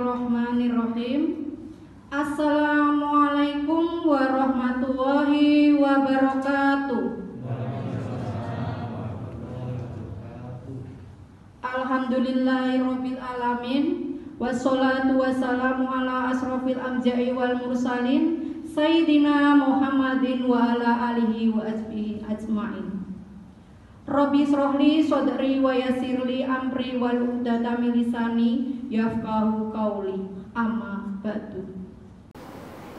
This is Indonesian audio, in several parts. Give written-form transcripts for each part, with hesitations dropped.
Bismillahirrahmanirrahim. Assalamualaikum warahmatullahi wabarakatuh. Alhamdulillahirabbil alamin. Wassalatu wassalamu ala asrofil anbiya'i wal mursalin Sayyidina Muhammadin wa ala alihi wa asbihi ajma'in. Rabbi srohli sodri wa yasirli amri wal uqdata min lisani yafqahu qauli. Amma ba'du.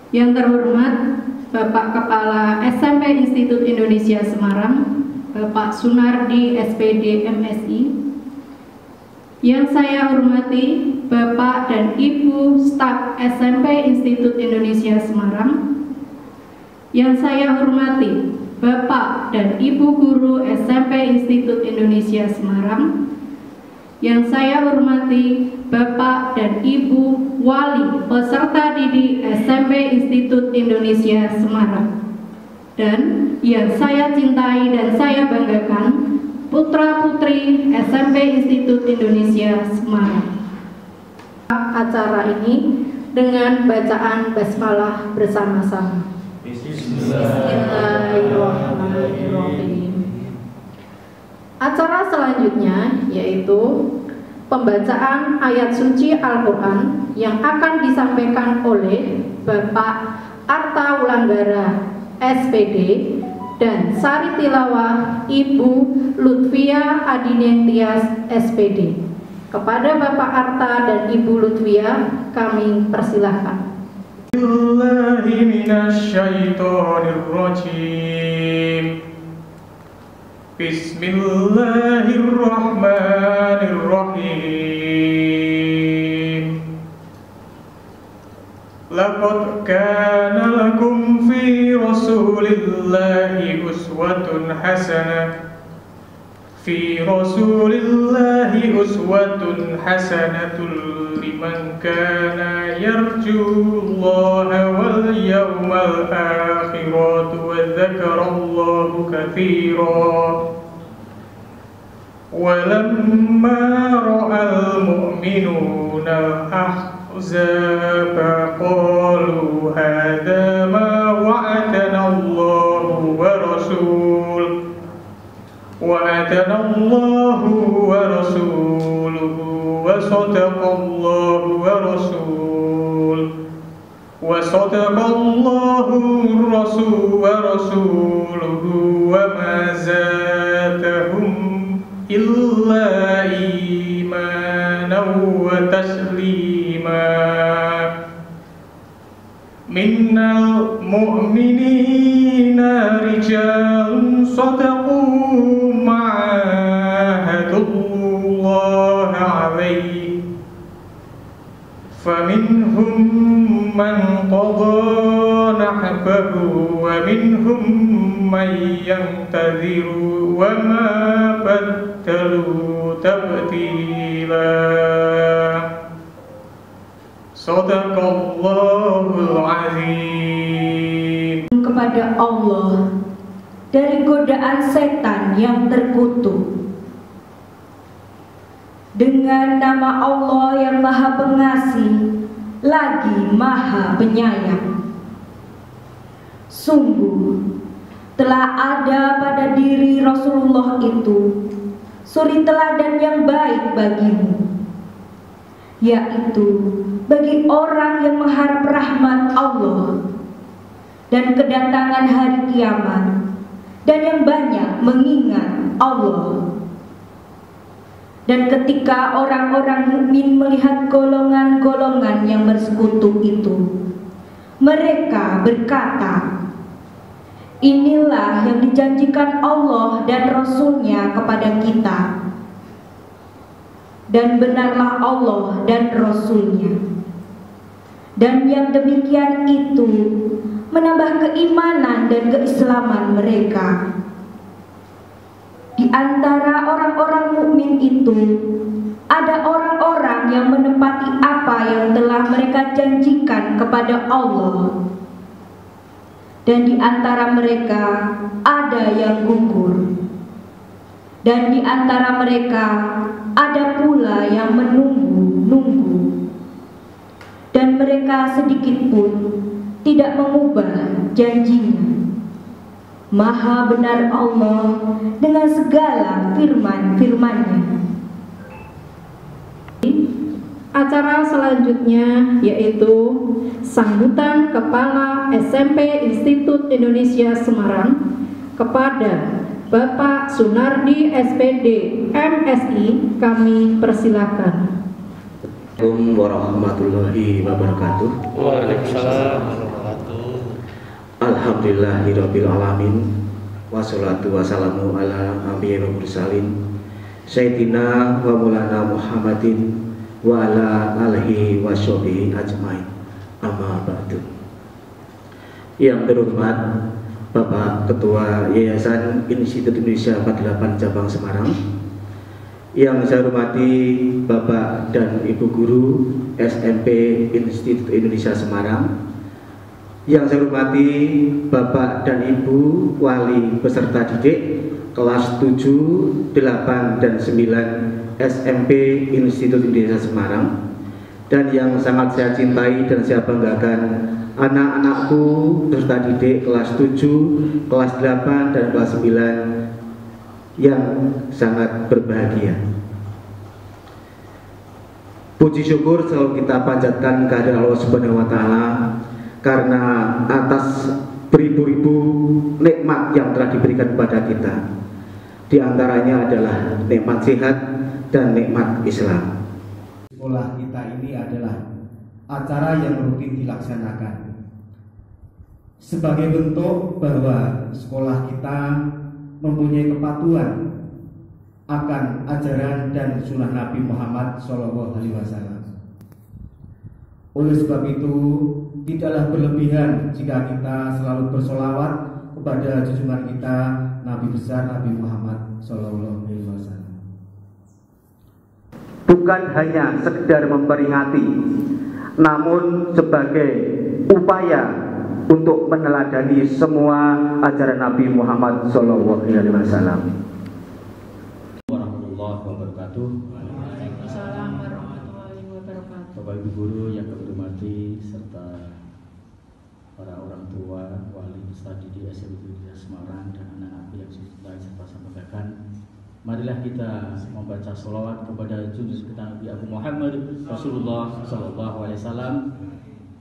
Yang terhormat Bapak Kepala SMP Institut Indonesia Semarang, Bapak Sunardi SPD MSI. Yang saya hormati Bapak dan Ibu staf SMP Institut Indonesia Semarang. Yang saya hormati Bapak dan Ibu guru SMP Institut Indonesia Semarang. Yang saya hormati Bapak dan Ibu wali peserta didik SMP Institut Indonesia Semarang. Dan yang saya cintai dan saya banggakan, putra-putri SMP Institut Indonesia Semarang. Acara ini dengan bacaan basmalah bersama-sama. Bismillahirrahmanirrahim. Acara selanjutnya yaitu pembacaan ayat suci Al-Quran yang akan disampaikan oleh Bapak Arta Wulanggara SPD dan Sari Tilawah Ibu Lutfia Adinentias SPD. Kepada Bapak Arta dan Ibu Lutfia kami persilahkan. Billahi minasyaitonirrajim. Bismillahirrahmanirrahim. Laqad kana lakum fi rasulillahi uswatun hasanah. Fi rasulillahi uswatun hasanatul liman kana yarjullaha wal yawmal akhir wa dzakarallaha katsiran. Walamma ra'al mu'minuna al-ahzaba qalu hadza ma wa'adana Allahu wa rasuluhu وَأَتَانَا اللَّهُ وَرَسُولُهُ وَصَدَقَ اللَّهُ وَرَسُولُهُ وَمَا زَادَهُمْ إِلَّا إِيمَانًا وَتَسْلِيمًا. مِنَ الْمُؤْمِنِينَ رِجَالٌ صَدَقُوا فمنهم من قضى نحبه ومنهم من ينتظر وما بدلوا تبديلا. Shadaqallahul azim. Kepada Allah dari godaan setan yang terkutuk. Dengan nama Allah yang Maha Pengasih lagi Maha Penyayang. Sungguh telah ada pada diri Rasulullah itu suri teladan yang baik bagimu, yaitu bagi orang yang mengharap rahmat Allah dan kedatangan hari kiamat, dan yang banyak mengingat Allah. Dan ketika orang-orang mukmin melihat golongan-golongan yang bersekutu itu, mereka berkata, inilah yang dijanjikan Allah dan Rasul-Nya kepada kita. Dan benarlah Allah dan Rasul-Nya. Dan yang demikian itu menambah keimanan dan keislaman mereka. Di antara orang-orang mukmin itu ada orang-orang yang menepati apa yang telah mereka janjikan kepada Allah, dan di antara mereka ada yang gugur, dan di antara mereka ada pula yang menunggu-nunggu. dan mereka sedikit pun tidak mengubah janjinya. Maha benar Allah dengan segala firman-firman-Nya. Acara selanjutnya yaitu sambutan Kepala SMP Institut Indonesia Semarang kepada Bapak Sunardi SPD MSI, kami persilakan. Assalamualaikum warahmatullahi wabarakatuh. Waalaikumsalam. Alhamdulillahirabbil alamin. Wassalatu wassalamu ala nabiyil mursalin Sayyidina wa maulana Muhammadin wa ala alihi washabihi ajmain. Amma ba'du. Yang terhormat Bapak Ketua Yayasan Institut Indonesia 48 Cabang Semarang, yang saya hormati Bapak dan Ibu Guru SMP Institut Indonesia Semarang, yang saya hormati Bapak dan Ibu Wali peserta didik kelas 7, 8, dan 9 SMP Institut Indonesia Semarang, dan yang sangat saya cintai dan saya banggakan anak-anakku peserta didik kelas 7, kelas 8, dan kelas 9 yang sangat berbahagia. Puji syukur selalu kita panjatkan kehadirat Allah Subhanahu wa Ta'ala karena atas beribu-ribu nikmat yang telah diberikan kepada kita. Di antaranya adalah nikmat sehat dan nikmat Islam. Sekolah kita ini adalah acara yang rutin dilaksanakan sebagai bentuk bahwa sekolah kita mempunyai kepatuhan akan ajaran dan sunnah Nabi Muhammad SAW. Oleh sebab itu, tidaklah berlebihan jika kita selalu bersolawat kepada junjungan kita Nabi besar Nabi Muhammad SAW. Bukan hanya sekedar memperingati, namun sebagai upaya untuk meneladani semua ajaran Nabi Muhammad SAW. Warahmatullahi wabarakatuh. Waalaikumsalam warahmatullahi wabarakatuh. Bapak Ibu Guru yang kami hormati serta para orang tua, wali peserta didik SMP Semarang dan anak-anak yang lain serta sampaikan. Marilah kita membaca sholawat kepada junjungan kita Nabi Abu Muhammad Rasulullah SAW.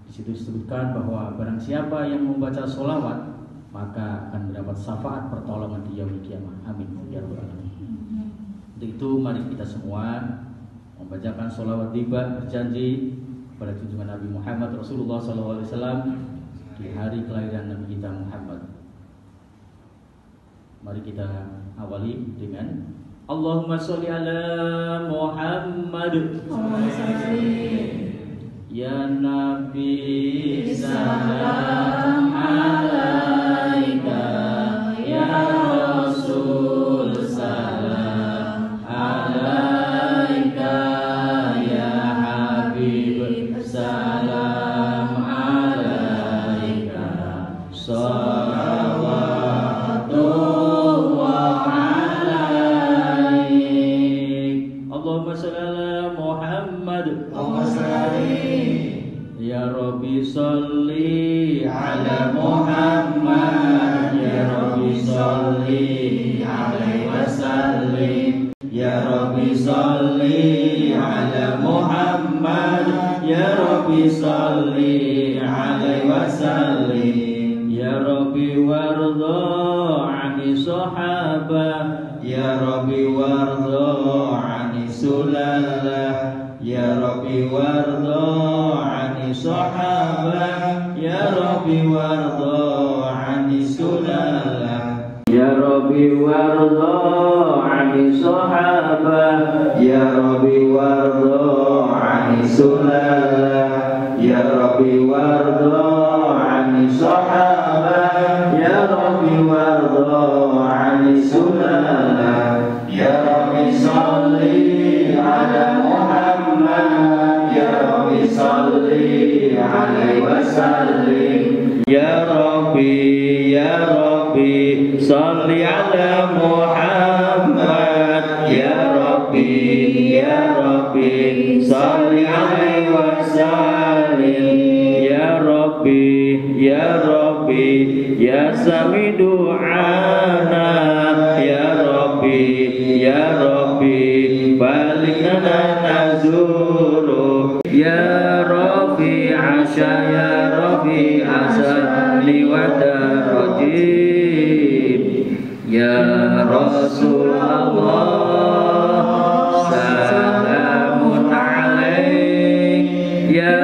Di situ disebutkan bahwa barang siapa yang membaca sholawat maka akan mendapat syafaat pertolongan di yaumil qiyamah. Amin ya rabbal alamin. Untuk itu mari kita semua membacakan sholawat tiba berjanji pada junjungan Nabi Muhammad Rasulullah SAW di hari kelahiran Nabi kita Muhammad. Mari kita awali dengan Allahumma sholli ala Muhammad. Ya Nabi salam alaika, ya Rasul salam alaika, ya Habib salam alaika, salawatullah alaik. Allahumma sholli ala Muhammad. Ya Rabbi sholli ala Muhammad, ya Rabbi sholli alaihi wasallim, ya Rabbi sholli ala Muhammad, ya Rabbi sholli alaihi wasallim, ya Rabbi warda ani sahabah, ya Rabbi warda ani sulalah, ya Rabbi warda ani sahabah, ya Rabbi warda ani sulalah, ya Rabbi warda ani sahabah, ya Rabbi warda ani sulalah, ya Rabbi warda ani sahabah, ya Rabbi warda ani sulalah, ya Rabbi sholli ala Muhammad, ya Rabbi sholli alaihi wasallim, ya Rabbi sholli ala Muhammad, ya Rabbi sholli alaihi wasallim, Rabbi ya sami du'ana ya Rabbi ya Rabbi balighna nazuru ya Rabbi asya ya Rabbi asani wa darajib ya Rasulullah salamun alaik ya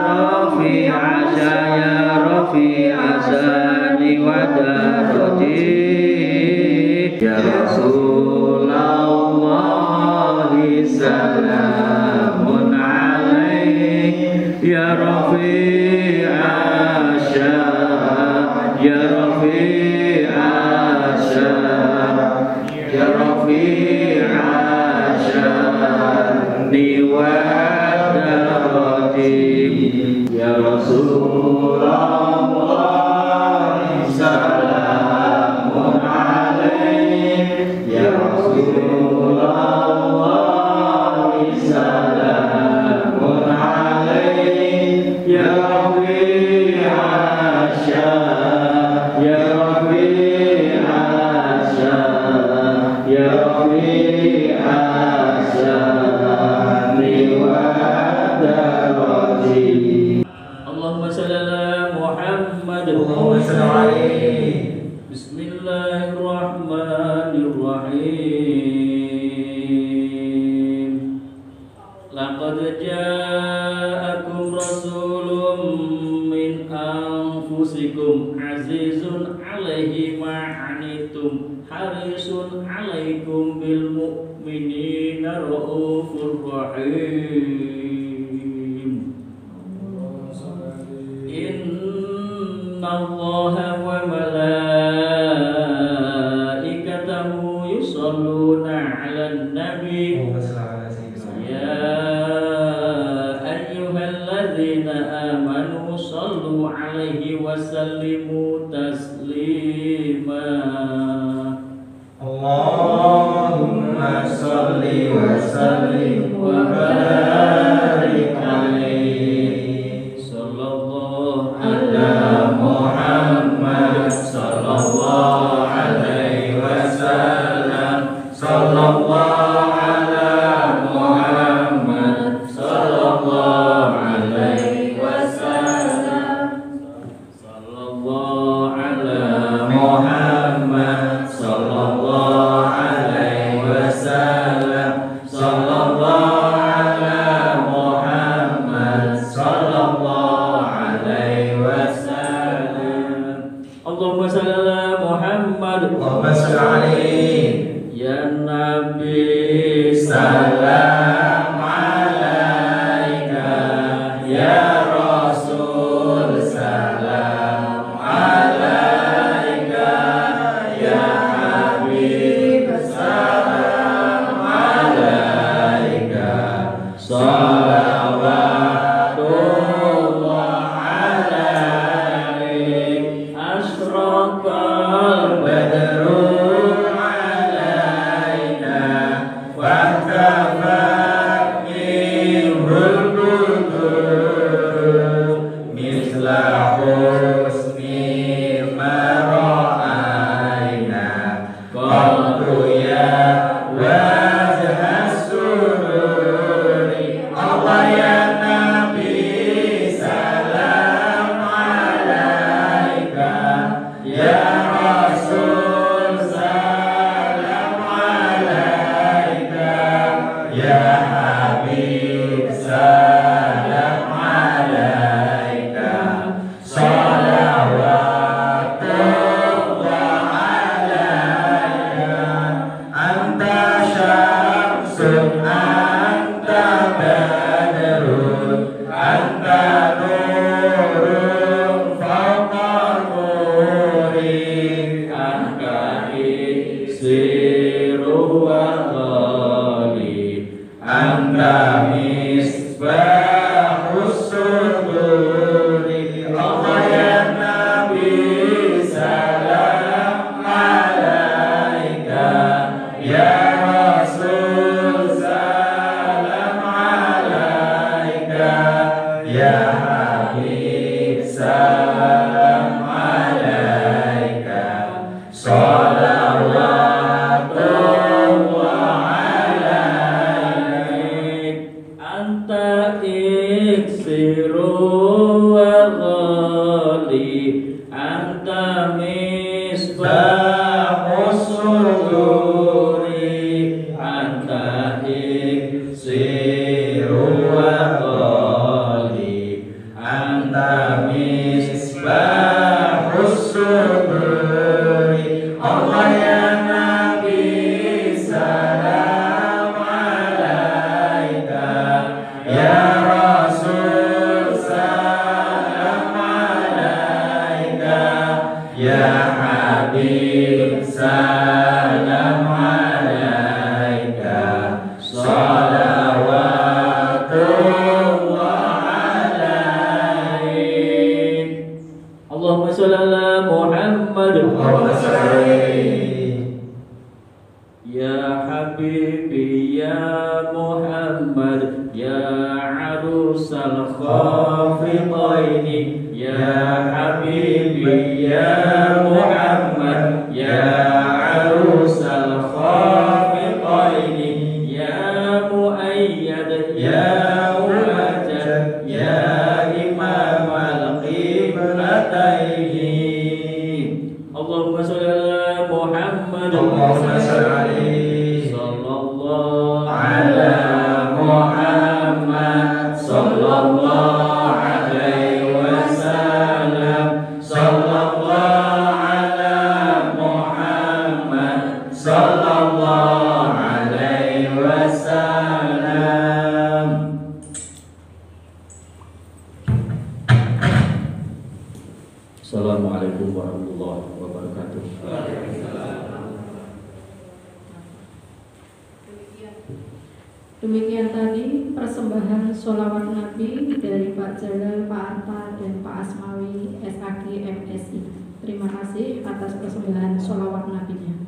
Rabbi asya ya Rabbi asani wa darajib ya Rasulullah salamun alaik ya Rabbi asya ya Rabbi asya ya Rabbi asani wa darajib ya Rasulullah salamun alaik ya Rasulullah salamun alaik ya Rabbi asya ya Rabbi asya ya Rabbi asani wa darajib Allahumma salli ala Muhammad Allahumma salli Bismillahirrahmanirrahim Laqad ja'akum rasulun min anfusikum azizun alaihi ma'anitum harisun alaikum bil mu'minina raufur rahim Inna Allaha wa malaikatahu yusalluna 'alan nabi ya ayyuhalladzina amanu sallu 'alaihi wa sallimu taslima Allahumma salli wa sallim wa barik alaihi sallallahu ala Muhammad sallallahu alaihi wasallam sallallahu ala Muhammad sallallahu alaihi wasallam sallallahu ala Muhammad sallallahu alaihi wasallam sallallahu ala Muhammad sallallahu alaihi wasallam Allahumma salli ala Muhammad Allahumma salli alaihi ya Nabi salam alaika ya Rasul salam alaika ya Habib salam alaika salawatullah alaik asraqal badru alaina wahtafa minhul qudur misla husni ma ra'aina qadru ya wajha sururi Allah ya Nabi salam alaika ya Rasul salam alaika ya Habib salam alaika salawatullah alaika anta syamsun anta badrun anta nurun fawqa nuri anta isiru wa ghali anta misbahus suduri Allah ya Nabi salam alaika ya Rasul salam alaika ya Habib salam alaika iksiru wa ghali anta misbahus suduri anta iksiru wa ghali anta misbahus suduri Allah ya Nabi salam alaika ya Rasul salam alaika ya Habib salam alaika salawatullah alaik Allahumma sholli ala Muhammad ya Habibi ya Muhammad ya arusal khafidaini ya Habibi ya Muhammad ya arusal khafidaini ya muayyad ya muajjad ya imam al-qiblataini Allahumma sholli ala Muhammad Allahumma sholli sallallahu ala Muhammad sallallahu alaihi wasallam sallallahu ala Muhammad sallallahu alaihi wasallam Assalamualaikum warahmatullahi wabarakatuh. Demikian tadi persembahan sholawat Nabi dari Pak Jalal, Pak Arta, dan Pak Asmawi SAG MSI. Terima kasih atas persembahan sholawat Nabinya.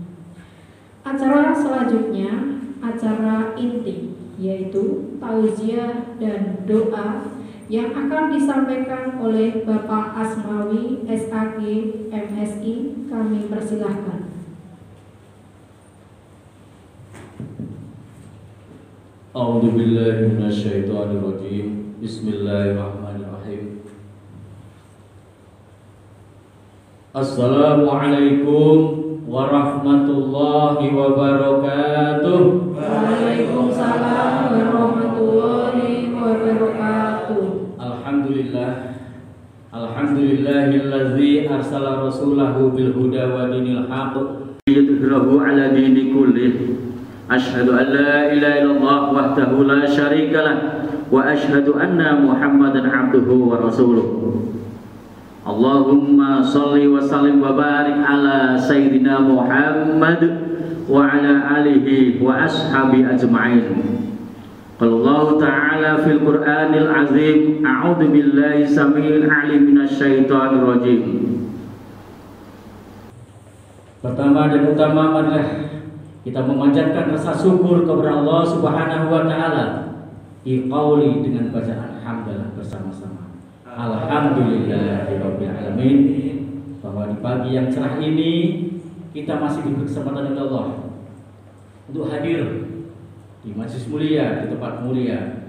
Acara selanjutnya, acara inti, yaitu tauziah dan doa yang akan disampaikan oleh Bapak Asmawi SAG MSI. Kami persilahkan. A'udzu billahi minasyaitonir rajim. Bismillahirrahmanirrahim. Assalamualaikum warahmatullahi wabarakatuh. Waalaikumsalam warahmatullahi wabarakatuh. Alhamdulillahilladzi arsala rasulahu bil huda wa dinil haqq liyudhhirahu ala dini kullih. Asyhadu an la ilaha illallah wahdahu la syarika lah wa asyhadu anna Muhammadan abduhu wa rasuluh. Allahumma shalli wa sallim wa barik ala sayyidina Muhammad wa ala alihi wa ashabi ajma'in. Qala Allah ta'ala fil Qur'anil azim, a'udzu billahi samil alim minasyaitonir rajim. Pertama dan utama marilah kita memanjatkan rasa syukur kepada Allah Subhanahu wa taala iqauli dengan bacaan hamdalah bersama-sama. Alhamdulillahirabbil alamin. Bahwa di pagi yang cerah ini kita masih diberi kesempatan oleh Allah untuk hadir di majelis mulia, di tempat mulia,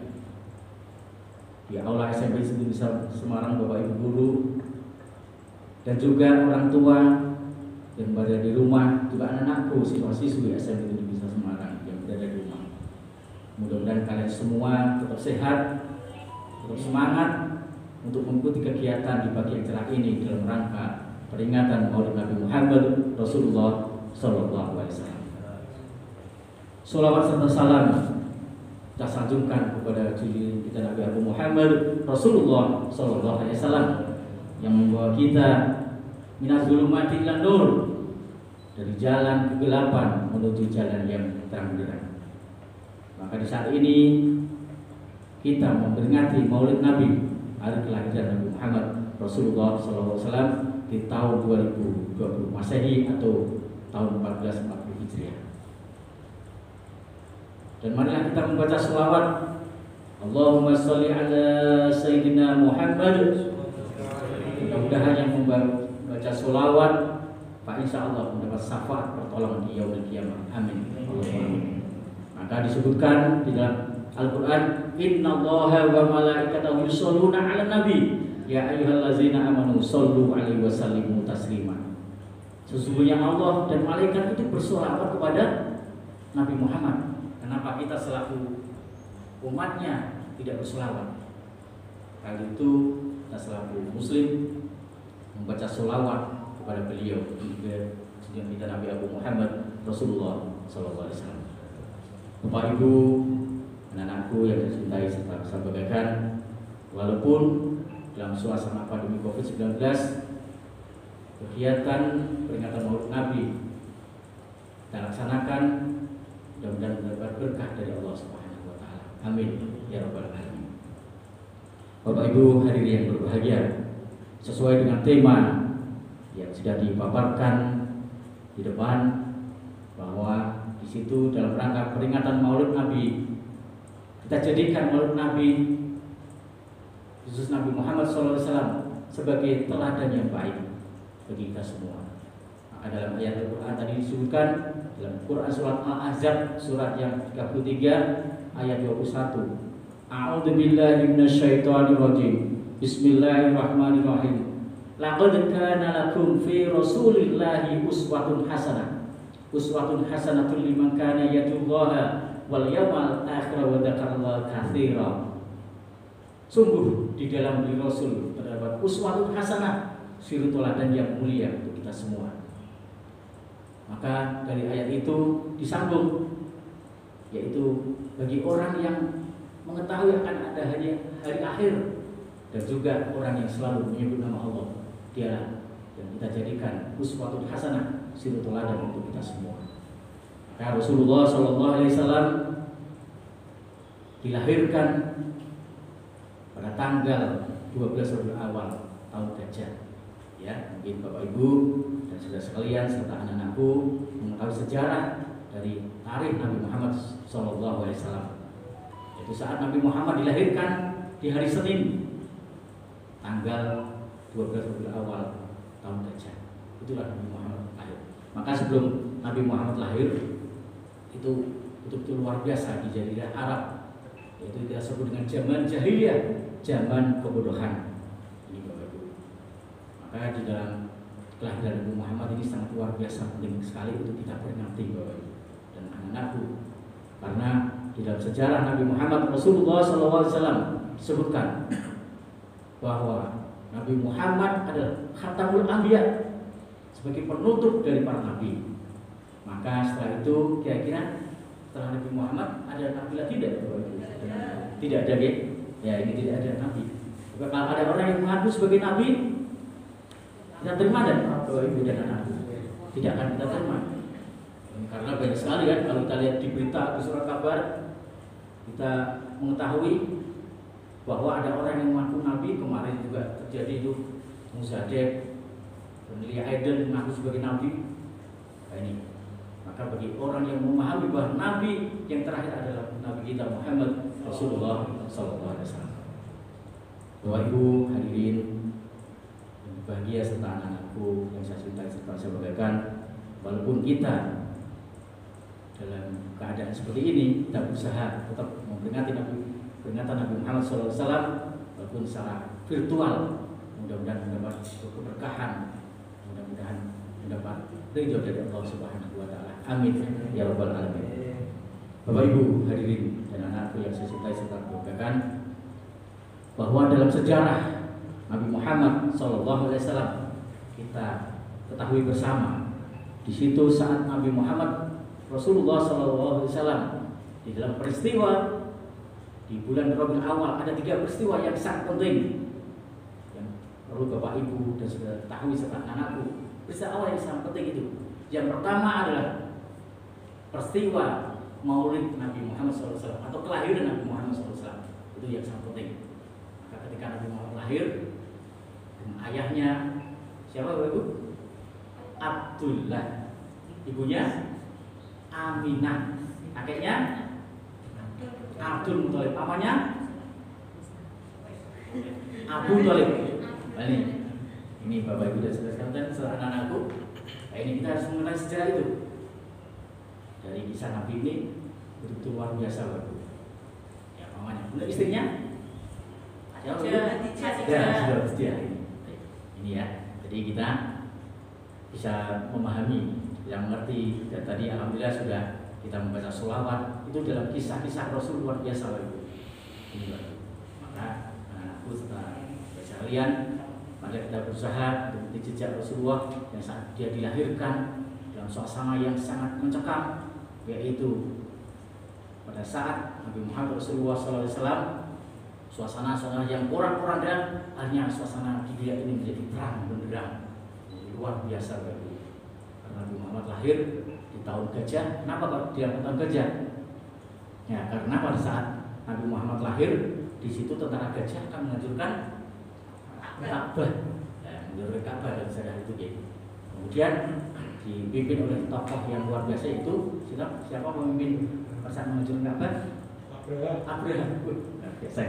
di aula SMP Semarang, Bapak Ibu guru dan juga orang tua yang berada di rumah, juga anak-anakku, siswa-siswi SMP Negeri Semarang yang berada di rumah. Mudah-mudahan kalian semua tetap sehat, tetap semangat untuk mengikuti kegiatan di pagi yang cerah ini dalam rangka peringatan Maulid Nabi Muhammad Rasulullah Sallallahu Alaihi Wasallam. Sholawat serta salam kita sanjungkan kepada junjungan kita Nabi Abu Muhammad Rasulullah Sallallahu Alaihi Wasallam yang membawa kita minaz zulumati ilan nur, dari jalan kegelapan menuju jalan yang terang benderang. Maka di saat ini kita memperingati Maulid Nabi, hari kelahiran Nabi Muhammad Rasulullah SAW di tahun 2020 Masehi atau tahun 1440 Hijriah. Dan marilah kita membaca sholawat. Allahumma sholli ala Sayyidina Muhammad. Mudah-mudahan yang membaca sholawat Pak insya Allah mendapat syafaat pertolongan di yaumil qiyamah. Amin. Maka disebutkan di dalam Al-Quran, innallaha wa malaikatahu yusholluna 'alan nabi ya ayyuhallazina amanu shollu 'alaihi wa sallimu taslima. Sesungguhnya Allah dan malaikat itu bersolawat kepada Nabi Muhammad. Kenapa kita selaku umatnya tidak bersolawat? Kali itu kita selaku muslim membaca solawat kepada beliau, juga kita Nabi Abu Muhammad Rasulullah SAW. Bapak Ibu, anak-anakku yang saya cintai serta saya banggakan, walaupun dalam suasana pandemi COVID-19, kegiatan peringatan Maulid Nabi kita laksanakan, mudah-mudahan mendapat berkah dari Allah Subhanahu wa Ta'ala. Amin ya rabbal alamin. Bapak Ibu hadirin yang berbahagia, sesuai dengan tema yang sudah dipaparkan di depan, bahwa di situ dalam rangka peringatan Maulid Nabi, kita jadikan Maulid Nabi khusus Nabi Muhammad SAW sebagai teladan yang baik bagi kita semua. Maka dalam ayat Al-Quran tadi disebutkan dalam Quran surat Al-Ahzab surat yang 33 ayat 21. A'udzu billahi minasyaitonir rajim. Bismillahirrahmanirrahim. Laqad kana lakum fi Rasulillahi uswatun hasanah. Uswatun hasanatun liman kana yarjullaha wal yawmal akhir wa dzakarallaha katsira. Sungguh di dalam diri Rasul terdapat uswatun hasanah, suri teladan yang mulia untuk kita semua. Maka dari ayat itu disambung, yaitu bagi orang yang mengetahui akan ada hari akhir, dan juga orang yang selalu menyebut nama Allah, dialah yang kita jadikan uswatun hasanah, suri teladan untuk kita semua. Maka Rasulullah SAW dilahirkan pada tanggal 12 Rabiul Awal tahun Gajah. Ya, mungkin Bapak Ibu dan saudara sekalian serta anak-anakku mengetahui sejarah dari tarikh Nabi Muhammad SAW. Yaitu saat Nabi Muhammad dilahirkan di hari Senin, tanggal 12 Rabiul Awal tahun Gajah. Itulah Nabi Muhammad lahir. Maka sebelum Nabi Muhammad lahir, itu betul-betul luar biasa di Jazirah Arab. Yaitu kita sebut dengan zaman jahiliyah, zaman kebodohan. Ini Bapak Ibu. Maka di dalam kelahiran Nabi Muhammad ini sangat luar biasa, penting sekali untuk kita peringati Bapak Ibu dan anak-anakku. Karena di dalam sejarah Nabi Muhammad Rasulullah SAW disebutkan bahwa Nabi Muhammad adalah khatamul anbiya, sebagai penutup dari para nabi. Maka setelah itu kira-kira setelah Nabi Muhammad ada nabi lagi tidak? Tidak ada, ya ini tidak ada nabi. Kalau ada orang yang mengaku sebagai nabi, kita terima dan Bapak Ibu dan anak-anak tidak akan kita terima. Karena banyak sekali kan kalau kita lihat di berita, di surat kabar, kita mengetahui bahwa ada orang yang mengaku nabi. Kemarin juga terjadi itu Muzadek dan Lia Aiden mengaku sebagai nabi. Nah, ini maka bagi orang yang memahami bahwa nabi yang terakhir adalah nabi kita Muhammad Rasulullah SAW. Bapak Ibu hadirin yang berbahagia serta anak-anakku yang saya cintai serta saya banggakan, walaupun kita dalam keadaan seperti ini, kita berusaha tetap memperingati peringatan Nabi Muhammad SAW walaupun secara virtual. Mudah-mudahan mendapat keberkahan, mudah-mudahan mendapat ridho dari Allah Subhanahu wa Ta'ala. Amin ya rabbal alamin. Bapak Ibu hadirin dan anak-anakku yang saya cintai serta banggakan, bahwa dalam sejarah Nabi Muhammad SAW kita ketahui bersama, di situ saat Nabi Muhammad Rasulullah SAW di dalam peristiwa di bulan Rabiul Awal ada 3 peristiwa yang sangat penting yang perlu Bapak Ibu dan saudara ketahui serta anakku. Peristiwa awal yang sangat penting itu, yang pertama adalah peristiwa Maulid Nabi Muhammad SAW atau kelahiran Nabi Muhammad SAW. Itu yang sangat penting. Maka ketika Nabi Muhammad lahir, dan ayahnya siapa Bapak Ibu? Abdullah, ibunya Aminah, kakeknya Abdul Muthalib, pamannya Abu Thalib. Nah, ini Bapak Ibu dan saudara dan anak-anakku. Nah, ini kita harus mengenai sejarah itu. Dari kisah Nabi ini betul-betul luar biasa Bapak Ibu. Ya, namanya. Untuk istrinya ada Khadijah. Ini ya. Jadi kita bisa memahami, yang mengerti. Dan tadi alhamdulillah sudah kita membaca sholawat itu dalam kisah-kisah Rasul luar biasa Bapak. Ini Bapak. Maka anakku serta sekalian, mari kita berusaha untuk mengikuti jejak Rasulullah yang saat dia dilahirkan dalam suasana yang sangat mencekam, yaitu pada saat Nabi Muhammad Rasulullah SAW, suasana yang porak-poranda, hanya suasana dunia ini menjadi terang benderang, luar biasa Bapak. Karena Nabi Muhammad lahir di tahun gajah. Kenapa Pak dia tahun gajah? Ya, karena pada saat Nabi Muhammad lahir, di situ tentara gajah akan menghancurkan Ka'bah, menurut Ka'bah dan sejarah itu gitu. Kemudian dipimpin oleh tokoh yang luar biasa itu siapa pemimpin saat menghancurkan Ka'bah? Abraham. Biasa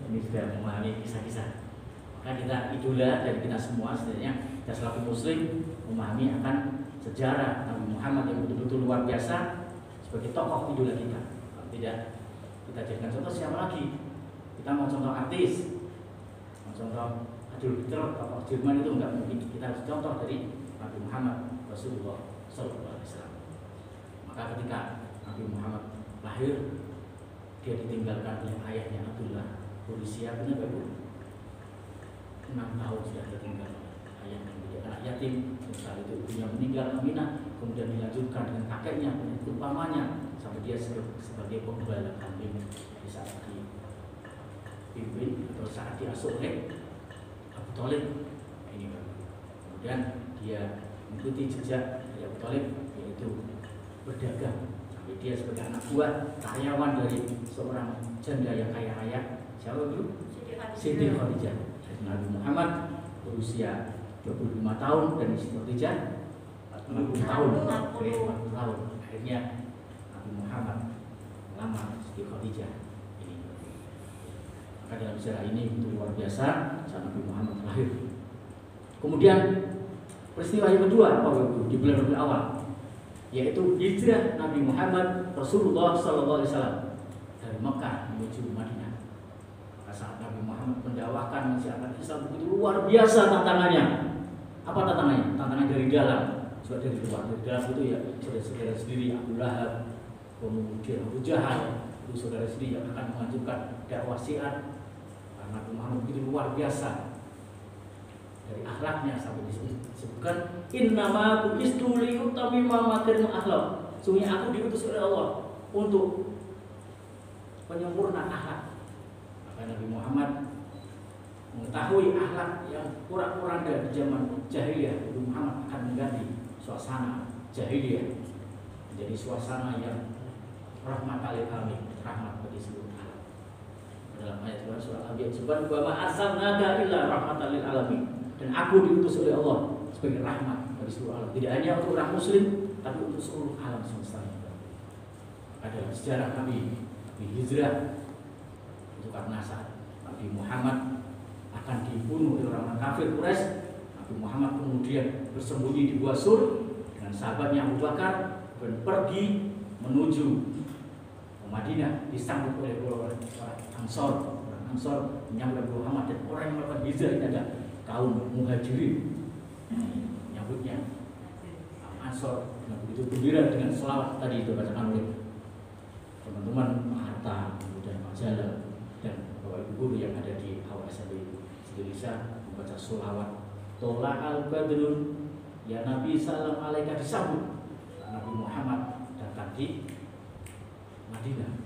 ini sudah memahami kisah-kisah. Maka kita idola dari kita semua sebenarnya, kita selaku Muslim memahami akan sejarah Nabi Muhammad yang betul-betul luar biasa sebagai tokoh idola kita. Kalau tidak kita jadikan contoh siapa lagi? Kita mau contoh artis, mau contoh Adolf Hitler, tokoh Jerman itu enggak mungkin. Kita harus contoh dari Nabi Muhammad Rasulullah SAW. Maka ketika Nabi Muhammad lahir, dia ditinggalkan oleh ayahnya Abdullah berusia berapa? 6 tahun sudah tertinggal ayah dan menjadi anak yatim. Setelah itu ibunya meninggal Aminah, kemudian dilanjutkan dengan kakeknya, pengikut pamannya, sampai dia sebagai pembela kambing di saat dipimpin atau saat diasuh oleh Abu Thalib. Ini kemudian dia mengikuti jejak dari Abu Thalib, yaitu berdagang. Sampai dia sebagai anak buah karyawan dari seorang janda yang kaya raya. Siapa dulu? Siti Khadijah. Nabi Muhammad berusia 25 tahun dan Siti Khadijah 40 tahun. 40 tahun. Akhirnya Nabi Muhammad melamar Siti Khadijah. Ini. Maka dalam sejarah ini itu luar biasa saat Nabi Muhammad lahir. Kemudian peristiwa yang kedua apa itu di bulan Rabiul Awal, yaitu hijrah Nabi Muhammad Rasulullah SAW dari Mekah menuju Madinah. Saat Nabi Muhammad mendakwahkan masyarakat Islam begitu luar biasa tantangannya. Apa tantangannya? Tantangan dari dalam, juga dari luar. Dari dalam itu ya saudara-saudara sendiri Abu Lahab, kemudian Abu Jahal, itu saudara sendiri yang akan menghancurkan dakwah Syiah. Karena Nabi Muhammad begitu luar biasa. Dari akhlaknya sampai disebutkan innama bu'istu liyutammima makarimul akhlaq. Sungguh aku diutus oleh Allah untuk penyempurna akhlak. Nabi Muhammad mengetahui akhlak yang kurang-kurang dari zaman jahiliyah. Nabi Muhammad akan mengganti suasana jahiliyah menjadi suasana yang rahmatan lil alamin, rahmat bagi seluruh alam. Dalam ayat Quran surah Al-Anbiya disebutkan bahwa arsalnaka illa rahmatan lil alamin, dan aku diutus oleh Allah sebagai rahmat bagi seluruh alam. Tidak hanya untuk orang muslim, tapi untuk seluruh alam semesta. Maka dalam sejarah Nabi hijrah itu karena saat Nabi Muhammad akan dibunuh oleh orang kafir Quraisy, Nabi Muhammad kemudian bersembunyi di Gua Sur dengan sahabatnya Abu Bakar dan pergi menuju ke Madinah, disambut oleh orang Ansor. Orang Ansor menyambut Nabi Muhammad, dan orang yang melakukan hijrah ini ada kaum Muhajirin menyambutnya. Ansor yang begitu gembira dengan selawat tadi itu bacakan oleh teman-teman Hatta, kemudian majalah dan bapak ibu guru yang ada di Hawa SMP Indonesia membaca sholawat Tola al-Badrun ya Nabi salam alaika, disambut Nabi Muhammad datang di Madinah.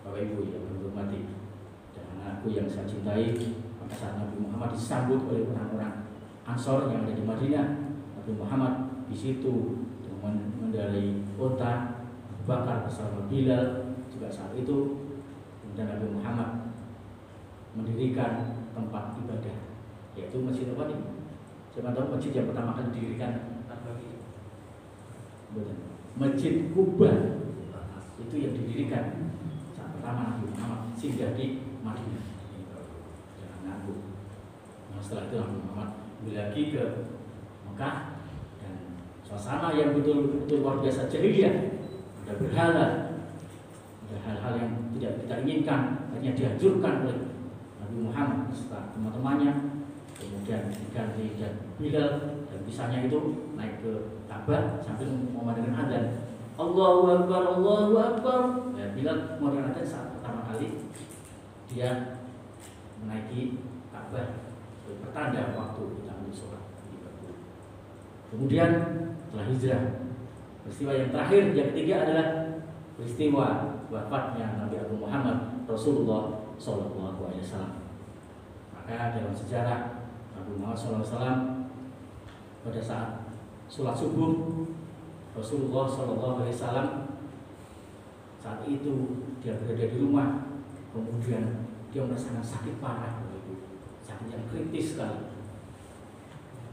Bapak ibu yang berhormati dan anakku yang saya cintai, maka saat Nabi Muhammad disambut oleh orang-orang Ansor yang ada di Madinah, Nabi Muhammad di situ mengendarai unta, Bakar bersama Bilal juga saat itu. Dan Nabi Muhammad mendirikan tempat ibadah, yaitu masjid apa nih? Siapa tahu masjid yang pertama kali didirikan? Masjid Kuba itu yang didirikan saat pertama Nabi Muhammad singgah di Madinah. Jangan ngaku. Nah, setelah itu Nabi Muhammad kembali lagi ke Mekah, dan suasana yang betul-betul luar biasa jahiliyah. Ada berhala, ada hal-hal yang tidak kita inginkan akhirnya dihancurkan oleh Nabi Muhammad serta teman-temannya. Kemudian diganti dan Bilal dan bisanya itu naik ke Ka'bah sambil memandangkan adzan. Allahu Akbar, Allahu Akbar. Ya, Bilal memandangkan adzan saat pertama kali dia menaiki Ka'bah sebagai pertanda waktu kita untuk sholat. Kemudian setelah hijrah, peristiwa yang terakhir yang ketiga adalah peristiwa wafatnya Nabi Agung Muhammad Rasulullah Sallallahu Alaihi Wasallam. Maka dalam sejarah Nabi Muhammad Sallallahu Alaihi Wasallam pada saat sholat subuh, Rasulullah Sallallahu Alaihi Wasallam saat itu dia berada di rumah, kemudian dia merasakan sakit parah, sakit yang kritis sekali.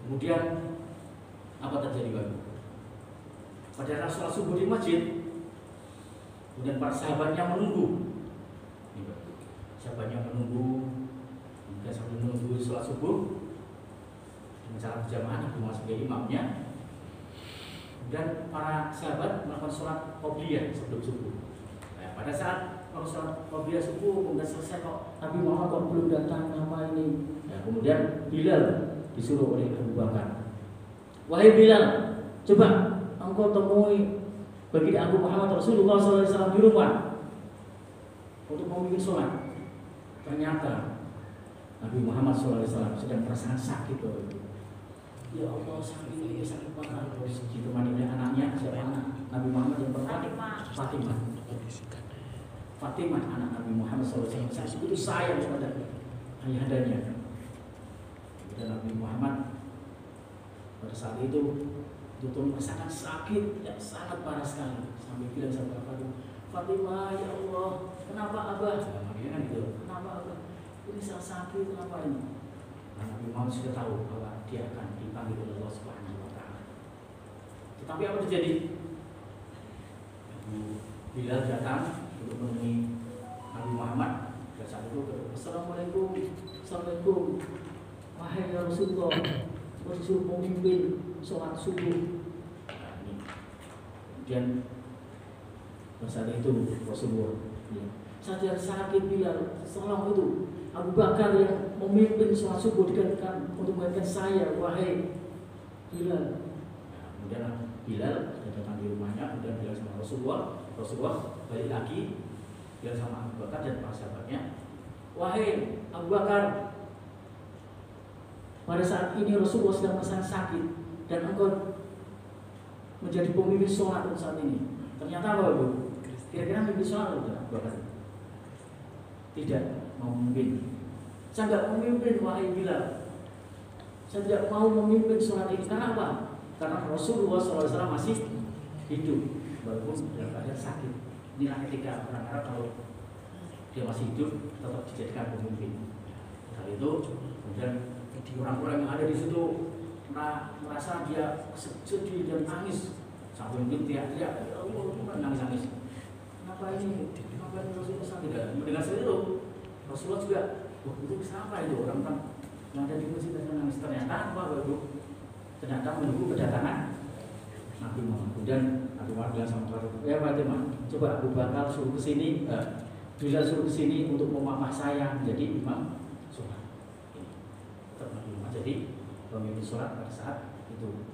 Kemudian apa terjadi Bapak? Pada saat sholat subuh di masjid, kemudian para sahabatnya menunggu. Sahabatnya menunggu, kemudian sambil menunggu sholat subuh dengan cara berjamaah, Nabi Muhammad sebagai imamnya. Dan para sahabat melakukan sholat qobliyah sebelum subuh. Nah, pada saat kalau sholat qobliyah subuh kemudian selesai kok Nabi Muhammad kok belum datang, apa ini? Nah, kemudian Bilal disuruh oleh Abu Bakar, wahai Bilal, coba engkau temui bagi Abu Muhammad Rasulullah SAW di rumah untuk memimpin sholat. Ternyata Nabi Muhammad SAW sedang merasakan sakit. Ya Allah, sakit, sakit parah. Ditemani oleh anaknya, siapa anak Nabi Muhammad yang pertama? Fatimah, anak Nabi Muhammad SAW. Sakit itu sayang kepada ayahandanya. Dan Nabi Muhammad pada saat itu merasakan sakit yang sangat parah sekali, sampai bilang sama Fatimah, ya Allah, kenapa Abah? Kan gitu, kenapa Abah? Ini saya sakit, kenapa ini? Nah, Nabi Muhammad sudah tahu bahwa dia akan dipanggil oleh Allah Subhanahu Wa Taala. Tetapi apa terjadi? Bilal datang untuk menemui Nabi Muhammad. Dan saat itu, Assalamualaikum, Assalamualaikum, wahai ya Rasulullah, saya disuruh memimpin sholat subuh. Nah, ini. Kemudian saat itu Rasulullah, ya, saya sakit Bilal, tolong itu Abu Bakar yang memimpin sholat subuh digantikan untuk menggantikan saya, wahai Bilal. Nah, kemudian Bilal datang di rumahnya, kemudian bilang sama Rasulullah balik lagi, bilang sama Abu Bakar dan para sahabatnya, wahai Abu Bakar, pada saat ini Rasulullah sedang merasakan sakit dan engkau menjadi pemimpin sholat untuk saat ini. Ternyata apa Bu? Kira-kira memimpin sholat atau tidak? Tidak mau memimpin. Saya tidak memimpin, wahai Bilal. Saya tidak mau memimpin sholat ini. Karena apa? Karena Rasulullah SAW masih hidup, walaupun dalam keadaan sakit. Inilah ketika orang Arab kalau dia masih hidup tetap dijadikan pemimpin. Hal itu kemudian orang-orang yang ada di situ merasa dia sedih dan nangis sampai mungkin teriak-teriak, ya Allah, nangis-nangis. Kenapa ini Rasulullah sakit? Mendengar itu Rasulullah juga, wah itu kenapa itu orang-orang yang ada di masjid dan nangis? Ternyata apa Bu? Ternyata menunggu kedatangan Nabi Muhammad. Kemudian Nabi Muhammad bilang sama Fatimah, ya Fatimah, coba Abu Bakar suruh kesini, Bilal suruh kesini untuk memamah saya menjadi imam sholat. Jadi pemimpin sholat pada saat itu.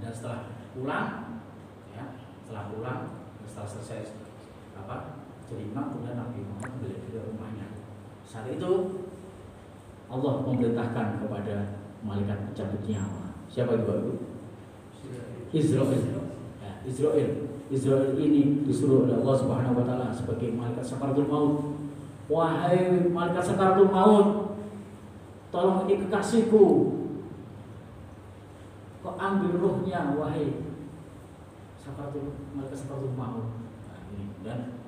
Dan setelah pulang, setelah selesai jadi imam, kemudian Nabi Muhammad kembali ke rumahnya. Saat itu Allah memerintahkan kepada malaikat pencabut nyawa. Siapa itu Bapak? Israel ini disuruh oleh Allah Subhanahu Wa Taala sebagai malaikat sakaratul maut. Wahai malaikat sakaratul maut, tolong ini kekasihku, kau ambil ruhnya, wahai malaikat sakaratul maut. Nah, ini dan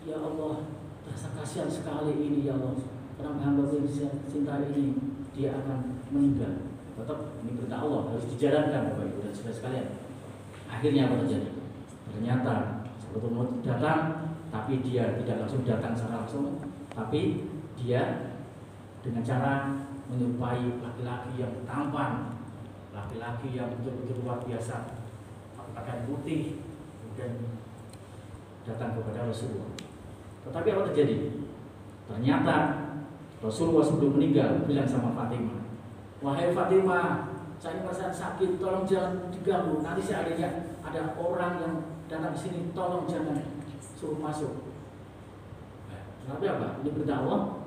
ya Allah, rasa kasihan sekali ini ya Allah, karena hamba yang cinta ini dia akan meninggal. Tetap ini perintah Allah harus dijalankan Bapak Ibu dan saudara sekalian. Akhirnya apa terjadi? Ternyata sakaratul maut datang, tapi dia tidak langsung datang secara langsung, tapi dia dengan cara menyerupai laki-laki yang tampan, laki-laki yang betul-betul luar biasa, pakaian putih, kemudian datang kepada Rasulullah. Tetapi apa terjadi? Ternyata Rasulullah sebelum meninggal bilang sama Fatimah, wahai Fatimah, saya ini merasa sakit, tolong jangan diganggu. Nanti seandainya ada orang yang datang ke sini, tolong jangan suruh masuk. Tapi apa? Ini berita Allah,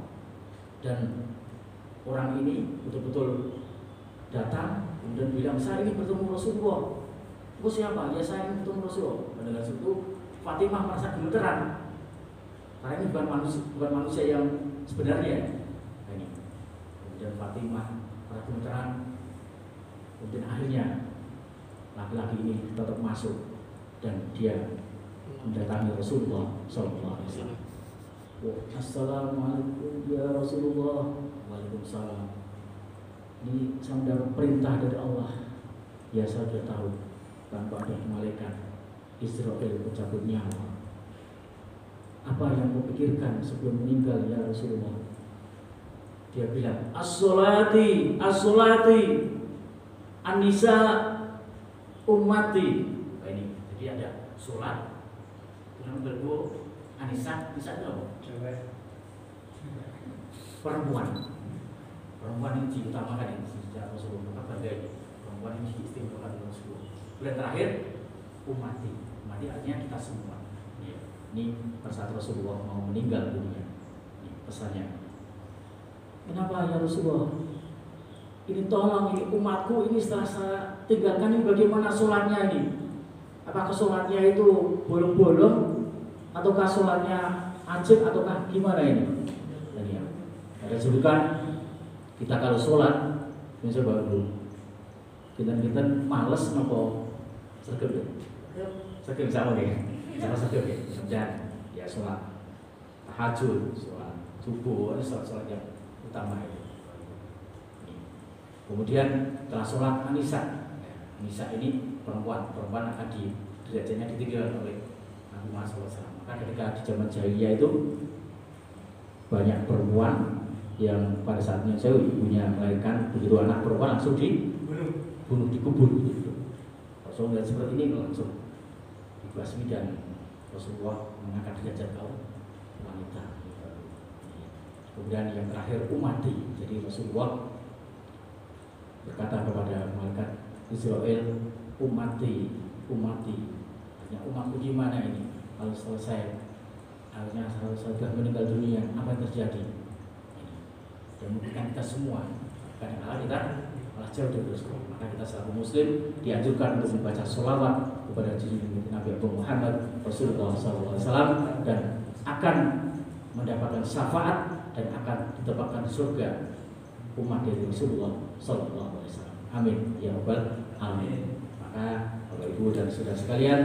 dan orang ini betul-betul datang kemudian bilang, saya ingin bertemu Rasulullah. Kau siapa? Ya saya ingin bertemu Rasulullah. Pada saat itu Fatimah merasa gemeteran, karena ini bukan manusia yang sebenarnya. Ini. Kemudian Fatimah merasa gemeteran. Kemudian akhirnya laki-laki ini tetap masuk dan dia mendatangi Rasulullah SAW. Assalamualaikum ya Rasulullah. Waalaikumsalam. Ini saya mendapat perintah dari Allah. Ya saya sudah tahu, tanpa ada malaikat Israel mencabut nyawa. Apa yang kau pikirkan sebelum meninggal ya Rasulullah? Dia bilang, as-solati, as-solati, an-nisa ummati. Nah, ini, jadi ada sholat, kemudian berdoa, an-nisa, nisa itu apa? Perempuan ini diutamakan ini sejak Rasulullah berbeda. Perempuan ini diistimewakan oleh Rasulullah. Dan terakhir ummati artinya kita semua. Ya. Ini pada saat Rasulullah mau meninggal dunia. Ini pesannya. Kenapa ya Rasulullah? Ini tolong, ini umatku ini setelah saya tinggalkan ini bagaimana sholatnya ini? Apakah sholatnya itu bolong-bolong ataukah sholatnya ajib ataukah gimana ini? Ya. Ada julukan kita kalau sholat, ini coba dulu. Kita males nopo sergap, sergap sama ya, sama sergap ya. Kemudian ya sholat tahajud, sholat subuh, ini sholat yang utama itu. Kemudian setelah sholat Anisa, Anisa ini perempuan akan derajatnya ditinggal oleh Nabi Muhammad SAW. Maka ketika di zaman jahiliyah itu banyak perempuan yang pada saatnya ibunya melahirkan, begitu anak perempuan langsung dibunuh, dikubur. Rasulullah melihat seperti ini langsung dibasmi dan Rasulullah mengangkat derajat kaum wanita. Kemudian yang terakhir ummati, jadi Rasulullah berkata kepada malaikat Israel, ummati, artinya umatku gimana ini? Kalau selesai, akhirnya saya sudah meninggal dunia, apa yang terjadi? Dan memberikan kita semua, kadang-kadang kita malah jauh dari Rasulullah. Maka kita selaku Muslim dianjurkan untuk membaca sholawat kepada junjungan Nabi Muhammad Rasulullah SAW dan akan mendapatkan syafaat dan akan ditempatkan surga umat dari Rasulullah SAW. Amin ya rabbal alamin. Maka Bapak Ibu dan saudara sekalian,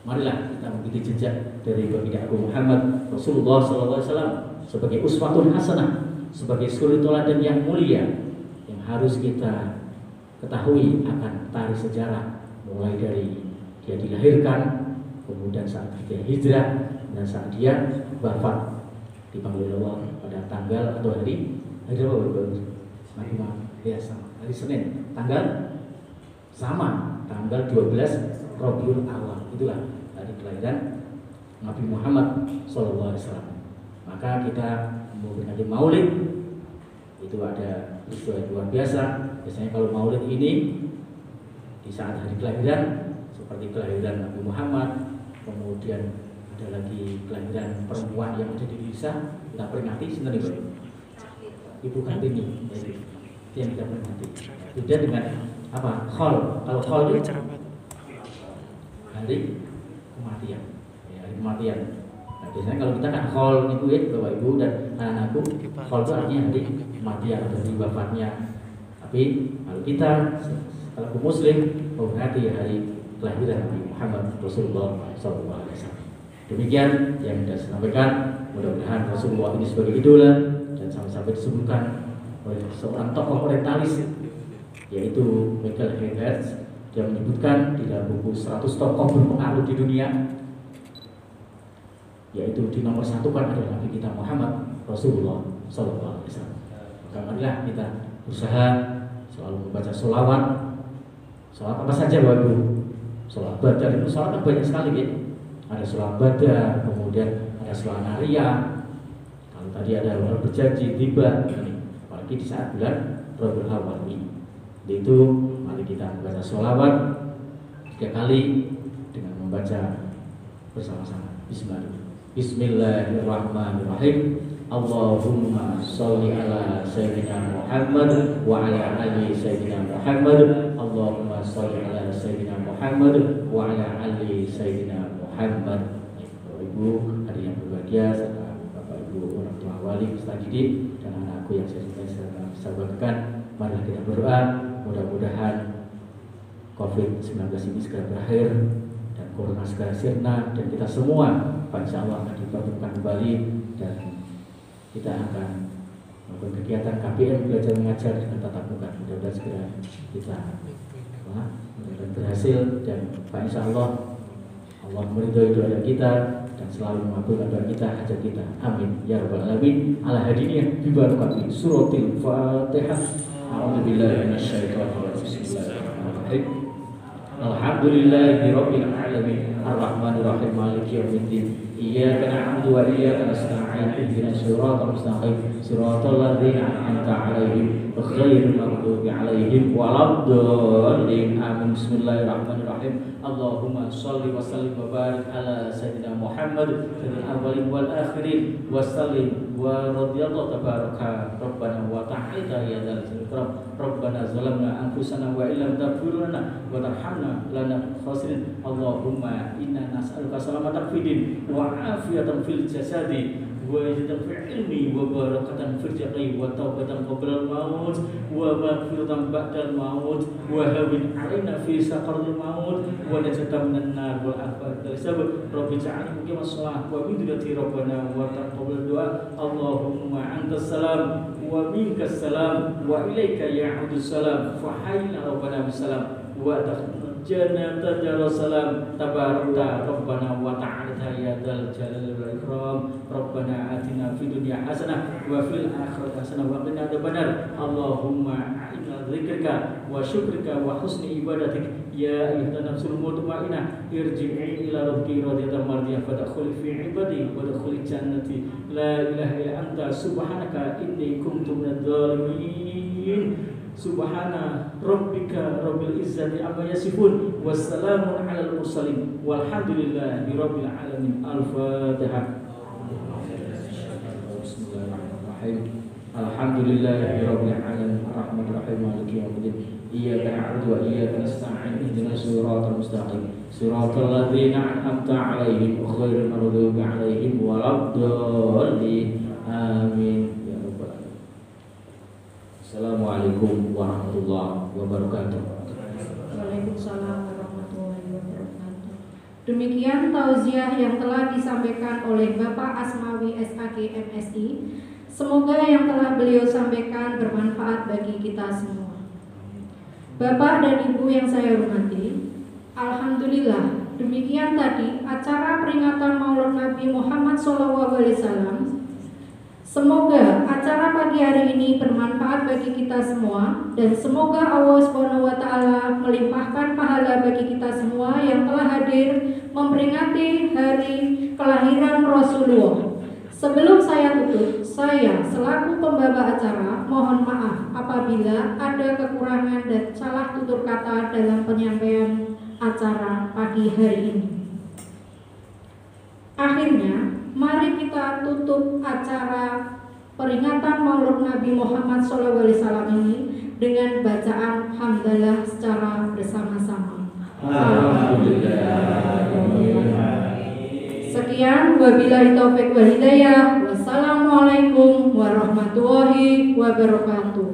marilah kita mengikuti jejak dari baginda Agung Muhammad Rasulullah SAW sebagai uswatun hasanah, sebagai suri teladan yang mulia yang harus kita ketahui akan tarik sejarah mulai dari dia dilahirkan, kemudian saat dia hijrah dan saat dia wafat dipanggil Allah pada tanggal atau hari hari Senin tanggal 12 Rabiul Awal, itulah hari kelahiran Nabi Muhammad SAW. Maka kita memberikan maulid itu ada peristiwa yang luar biasa. Biasanya kalau maulid ini di saat hari kelahiran seperti kelahiran Nabi Muhammad, kemudian ada lagi kelahiran perempuan yang ada di desa, kita peringati sebenarnya Ibu Kartini, itu yang kita peringati. Beda dengan apa? Khol. Kalau khol itu hari kematian, ya, hari kematian. Nah, biasanya kalau kita kan khol itu ya Bapak Ibu dan anak-anakku, khol itu artinya hari kematian atau hari wafatnya. Tapi kalau kita kalau Muslim memperingati hari kelahiran Nabi Muhammad Rasulullah SAW. Demikian yang sudah saya sampaikan. Mudah-mudahan Rasulullah ini sebagai idola dan sampai disebutkan oleh seorang tokoh orientalis yaitu Michael Hegarts. Dia menyebutkan di dalam buku 100 tokoh berpengaruh di dunia, yaitu di nomor 1 kan adalah Nabi kita Muhammad Rasulullah SAW. Maka marilah kita berusaha selalu membaca sholawat. Sholawat apa saja Bapak Ibu? Sholawat badar itu sholawat banyak sekali ya. Ada sholawat badar, kemudian ada suasana ria. Kalau tadi ada orang berjanji tiba, apalagi di saat bulan Rabiul Awal ini. Itu mari kita membaca sholawat 3 kali dengan membaca bersama-sama. Bismillahirrahmanirrahim. Allahumma sholli ala sayyidina Muhammad wa ala ali sayyidina Muhammad. Allahumma sholli ala sayyidina Muhammad wa ala ali sayyidina Muhammad. Bapak Ibu hadirin yang berbahagia serta Bapak Ibu orang tua wali peserta didik dan anakku yang saya sahabatkan, marilah kita berdoa mudah-mudahan COVID-19 ini segera berakhir dan corona segera sirna dan kita semua insya Allah akan dipertemukan kembali dan kita akan melakukan kegiatan KBM belajar mengajar dengan tatap muka. Mudah-mudahan segera kita mudah-mudahan berhasil dan insya Allah Allah meridhoi doa kita dan selalu mengabulkan doa kita, hajat kita. Amin ya rabbal alamin. Ala hadiniyah bi barakati suratil Fatihah. A'udzubillahi minasyaitonir rajim. Bismillahirrahmanirrahim. Alhamdulillahirabbil alamin. Arrahmanir rahim. Maliki yaumiddin. Iyyaka na'budu wa iyyaka nasta'in. Ihdinas siratal mustaqim. Siratal ladzina an'amta 'alaihim ghairil maghdubi 'alaihim waladdallin. Amin. Bismillahirrahmanirrahim. Allahumma sholli wa sallim wa barik ala sayyidina Muhammad fil awwalin wal akhirin wa sallim wa radhiyallahu tabaraka rabbana wa ta'ala ya dzal ikram. Rabbana zalamna anfusana wa illam taghfir lana wa tarhamna lana khasirin. Allahumma inna nas'aluka salamatan fid din wa afiyatan fil jasadi wa izzatan fil ilmi wa barakatan fil rizqi wa taubatan qabla al-maut wa maghfiratan ba'da al-maut wa hawin 'alaina fi saqaril maut wa najatan minan nar wal afat dari sabab rabbi ja'alni muqimas shalah wa min dzurriyyati rabbana wa taqabbal du'a. Allahumma antas salam wa minkas salam wa ilaika ya'udus salam fa hayna rabbana bisalam wa jannatan darussalam tabarakta rabbana wa ta'ala ya dzal jalali wal ikram. Rabbana atina fid dunya hasanah wa fil akhirati hasanah wa qina adzabannar. Allahumma a'inna dzikrika wa syukrika wa husni ibadatik ya ayyuhan nafsul mutmainnah irji'i ila rabbiki radiyatan mardiyah fadkhuli fi ibadi wa dkhuli jannati la ilaha illa anta subhanaka inni kuntu minadh dhalimin. Subhana rabbika rabbil izzati amma yasifun wassalamun alal mursalin walhamdulillahi rabbil alamin. Al-Fatihah. Bismillahirrahmanirrahim. Alhamdulillahi rabbil alamin arrahmanir rahim maliki yaumiddin. Iyyaka na'budu wa iyyaka nasta'in ihdinas siratal mustaqim siratal ladzina an'amta 'alaihim ghairil maghdubi 'alaihim waladdallin. Amin. Assalamualaikum warahmatullahi wabarakatuh. Waalaikumsalam warahmatullahi wabarakatuh. Demikian tauziah yang telah disampaikan oleh Bapak Asmawi SAK MSI. Semoga yang telah beliau sampaikan bermanfaat bagi kita semua. Bapak dan Ibu yang saya hormati, alhamdulillah demikian tadi acara peringatan Maulid Nabi Muhammad SAW. Semoga acara pagi hari ini bermanfaat bagi kita semua dan semoga Allah SWT melimpahkan pahala bagi kita semua yang telah hadir memperingati hari kelahiran Rasulullah. Sebelum saya tutup, saya selaku pembawa acara mohon maaf apabila ada kekurangan dan salah tutur kata dalam penyampaian acara pagi hari ini. Akhirnya, mari kita tutup acara peringatan Maulid Nabi Muhammad SAW ini dengan bacaan hamdalah secara bersama-sama. Sekian, wabillahi taufik wal hidayah. Wassalamualaikum warahmatullahi wabarakatuh.